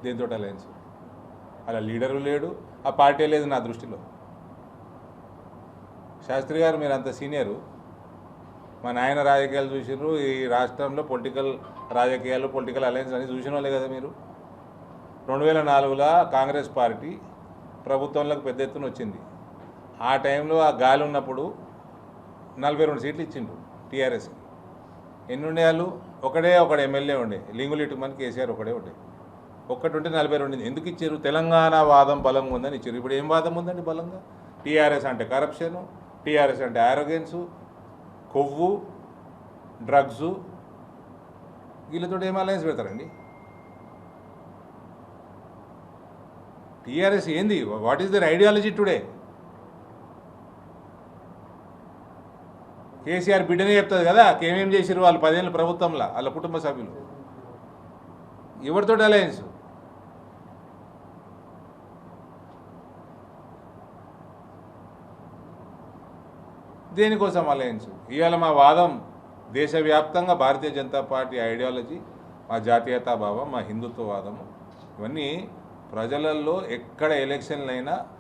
దేంతో అలయన్స్? అలా లీడరు లేడు, ఆ పార్టీ లేదు నా దృష్టిలో. శాస్త్రి గారు మీరు అంత సీనియరు, మా నాయన రాజకీయాలు చూసినారు, ఈ రాష్ట్రంలో రాజకీయాలు పొలిటికల్ అలయన్స్ అని చూసిన వాళ్ళే కదా మీరు. 2004లో కాంగ్రెస్ పార్టీ ప్రభుత్వంలోకి పెద్ద ఎత్తున వచ్చింది. ఆ టైంలో ఆ గాలి ఉన్నప్పుడు 42 సీట్లు ఇచ్చిండు టీఆర్ఎస్కి. ఎన్ని ఉండే వాళ్ళు? ఒకడు ఎమ్మెల్యే ఉండే, లింగులిట్టుమని కేసీఆర్ ఒకడే ఉండే. ఒక్కటి ఉంటే 42. ఎందుకు ఇచ్చారు? తెలంగాణ వాదం బలంగా ఉందని ఇచ్చారు. ఇప్పుడు ఏం వాదం ఉందండి బలంగా? టీఆర్ఎస్ అంటే కరప్షను, టీఆర్ఎస్ అంటే ఆరోగెన్సు, కొవ్వు, డ్రగ్సు, వీళ్ళతో ఏం అలయన్స్ పెడతారండి? టీఆర్ఎస్ ఏంది? What is their ideology today? KCR బిడ్డనే చెప్తుంది కదా ఏమేం చేసిరు వాళ్ళు 10 ఏళ్ళ ప్రభుత్వంలో, వాళ్ళ కుటుంబ సభ్యులు. ఎవరితో అలయన్స్? దేనికోసం అలయన్స్? ఇవాళ మా వాదం దేశవ్యాప్తంగా భారతీయ జనతా పార్టీ ఐడియాలజీ, మా జాతీయతాభావం, మా హిందుత్వవాదము, ఇవన్నీ ప్రజలలో ఎక్కడ ఎలక్షన్లైనా